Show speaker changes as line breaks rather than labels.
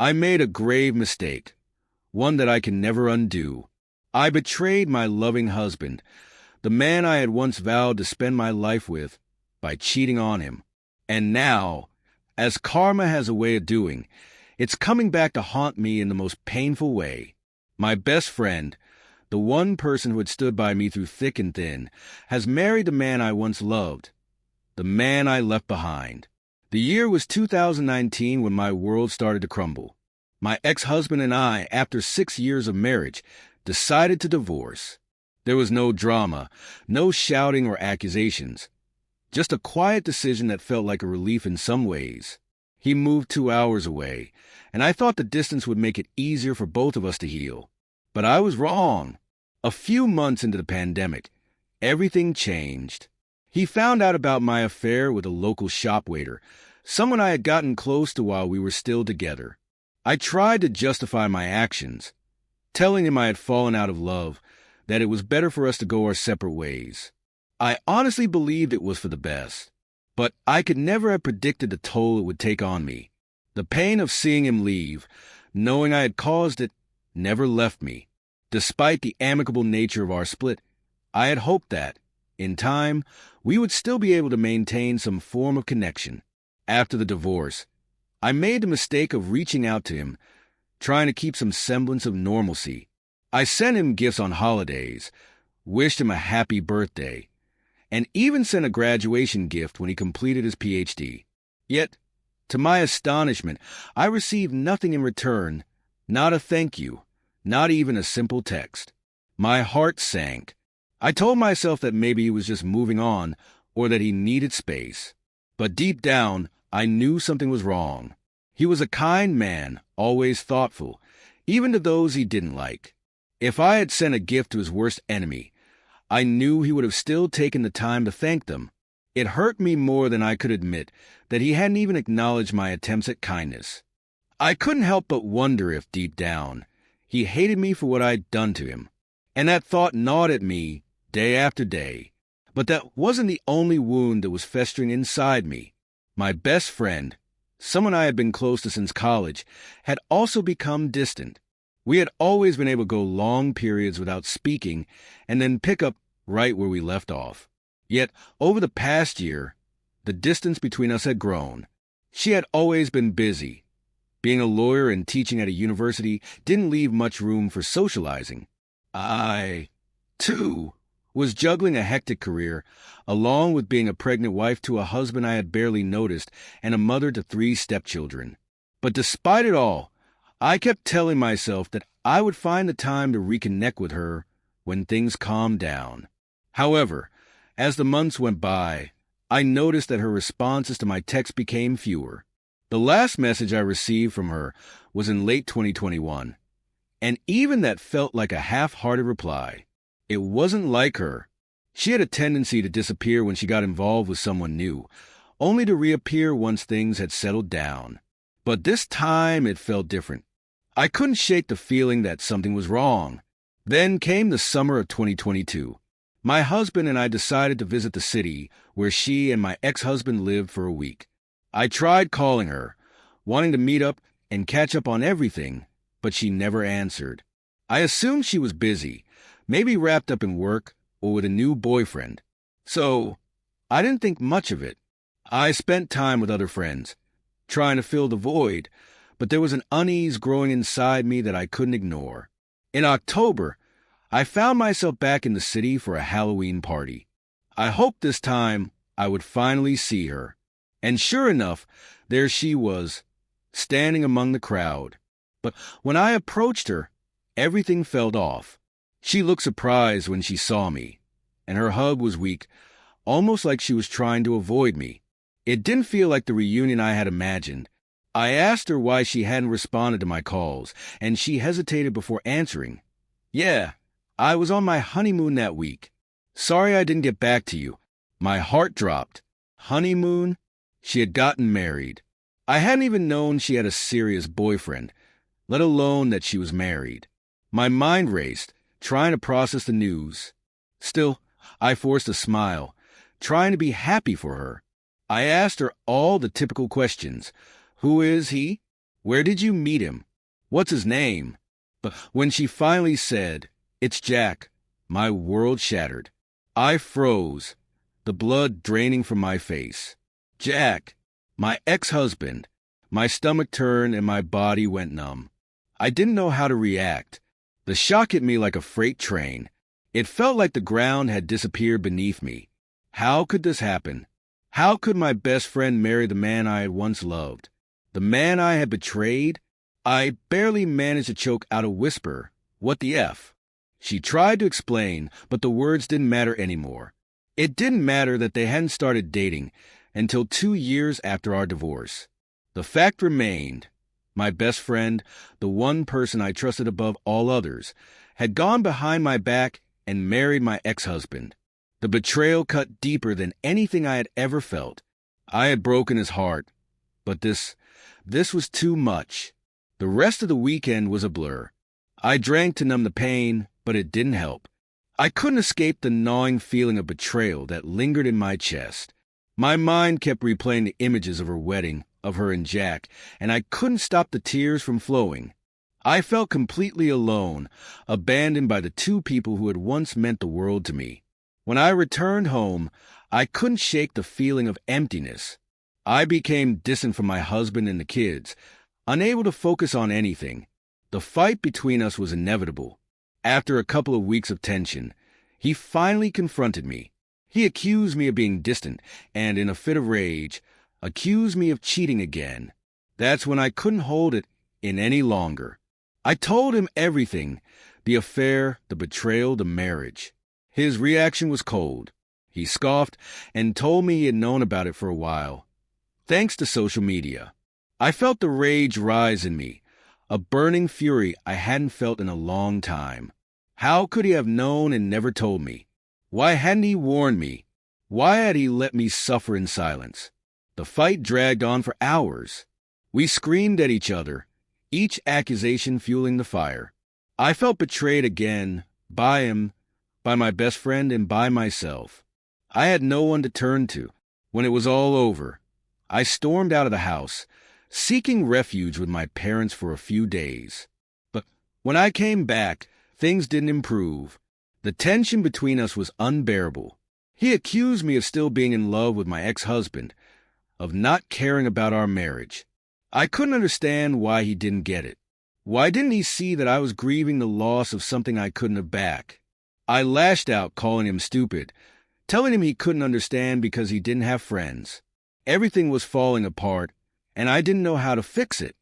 I made a grave mistake, one that I can never undo. I betrayed my loving husband, the man I had once vowed to spend my life with, by cheating on him. And now, as karma has a way of doing, it's coming back to haunt me in the most painful way. My best friend, the one person who had stood by me through thick and thin, has married the man I once loved, the man I left behind. The year was 2019 when my world started to crumble. My ex-husband and I, after 6 years of marriage, decided to divorce. There was no drama, no shouting or accusations, just a quiet decision that felt like a relief in some ways. He moved 2 hours away, and I thought the distance would make it easier for both of us to heal. But I was wrong. A few months into the pandemic, everything changed. He found out about my affair with a local shop waiter, someone I had gotten close to while we were still together. I tried to justify my actions, telling him I had fallen out of love, that it was better for us to go our separate ways. I honestly believed it was for the best, but I could never have predicted the toll it would take on me. The pain of seeing him leave, knowing I had caused it, never left me. Despite the amicable nature of our split, I had hoped that, in time, we would still be able to maintain some form of connection. After the divorce, I made the mistake of reaching out to him, trying to keep some semblance of normalcy. I sent him gifts on holidays, wished him a happy birthday, and even sent a graduation gift when he completed his PhD. Yet, to my astonishment, I received nothing in return, not a thank you, not even a simple text. My heart sank. I told myself that maybe he was just moving on, or that he needed space. But deep down, I knew something was wrong. He was a kind man, always thoughtful, even to those he didn't like. If I had sent a gift to his worst enemy, I knew he would have still taken the time to thank them. It hurt me more than I could admit that he hadn't even acknowledged my attempts at kindness. I couldn't help but wonder if, deep down, he hated me for what I'd done to him. And that thought gnawed at me day after day. But that wasn't the only wound that was festering inside me. My best friend, someone I had been close to since college, had also become distant. We had always been able to go long periods without speaking and then pick up right where we left off. Yet, over the past year, the distance between us had grown. She had always been busy. Being a lawyer and teaching at a university didn't leave much room for socializing. I, too, was juggling a hectic career, along with being a pregnant wife to a husband I had barely noticed and a mother to 3 stepchildren. But despite it all, I kept telling myself that I would find the time to reconnect with her when things calmed down. However, as the months went by, I noticed that her responses to my texts became fewer. The last message I received from her was in late 2021, and even that felt like a half-hearted reply. It wasn't like her. She had a tendency to disappear when she got involved with someone new, only to reappear once things had settled down. But this time it felt different. I couldn't shake the feeling that something was wrong. Then came the summer of 2022. My husband and I decided to visit the city where she and my ex-husband lived for a week. I tried calling her, wanting to meet up and catch up on everything, but she never answered. I assumed she was busy, maybe wrapped up in work or with a new boyfriend. So, I didn't think much of it. I spent time with other friends, trying to fill the void, but there was an unease growing inside me that I couldn't ignore. In October, I found myself back in the city for a Halloween party. I hoped this time I would finally see her. And sure enough, there she was, standing among the crowd. But when I approached her, everything felt off. She looked surprised when she saw me, and her hug was weak, almost like she was trying to avoid me. It didn't feel like the reunion I had imagined. I asked her why she hadn't responded to my calls, and she hesitated before answering. Yeah, I was on my honeymoon that week. Sorry I didn't get back to you. My heart dropped. Honeymoon? She had gotten married. I hadn't even known she had a serious boyfriend, let alone that she was married. My mind raced, trying to process the news. Still, I forced a smile, trying to be happy for her. I asked her all the typical questions. Who is he? Where did you meet him? What's his name? But when she finally said, "It's Jack," my world shattered. I froze, the blood draining from my face. Jack, my ex-husband. My stomach turned and my body went numb. I didn't know how to react. The shock hit me like a freight train. It felt like the ground had disappeared beneath me. How could this happen? How could my best friend marry the man I had once loved? The man I had betrayed? I barely managed to choke out a whisper. What the F? She tried to explain, but the words didn't matter anymore. It didn't matter that they hadn't started dating until 2 years after our divorce. The fact remained, my best friend, the one person I trusted above all others, had gone behind my back and married my ex-husband. The betrayal cut deeper than anything I had ever felt. I had broken his heart, but this was too much. The rest of the weekend was a blur. I drank to numb the pain, but it didn't help. I couldn't escape the gnawing feeling of betrayal that lingered in my chest. My mind kept replaying the images of her wedding, of her and Jack, and I couldn't stop the tears from flowing. I felt completely alone, abandoned by the two people who had once meant the world to me. When I returned home, I couldn't shake the feeling of emptiness. I became distant from my husband and the kids, unable to focus on anything. The fight between us was inevitable. After a couple of weeks of tension, he finally confronted me. He accused me of being distant and, in a fit of rage, accused me of cheating again. That's when I couldn't hold it in any longer. I told him everything, the affair, the betrayal, the marriage. His reaction was cold. He scoffed and told me he had known about it for a while. Thanks to social media. I felt the rage rise in me, a burning fury I hadn't felt in a long time. How could he have known and never told me? Why hadn't he warned me? Why had he let me suffer in silence? The fight dragged on for hours. We screamed at each other, each accusation fueling the fire. I felt betrayed again, by him, by my best friend, and by myself. I had no one to turn to. When it was all over, I stormed out of the house, seeking refuge with my parents for a few days. But when I came back, things didn't improve. The tension between us was unbearable. He accused me of still being in love with my ex-husband, of not caring about our marriage. I couldn't understand why he didn't get it. Why didn't he see that I was grieving the loss of something I couldn't have back? I lashed out, calling him stupid, telling him he couldn't understand because he didn't have friends. Everything was falling apart, and I didn't know how to fix it.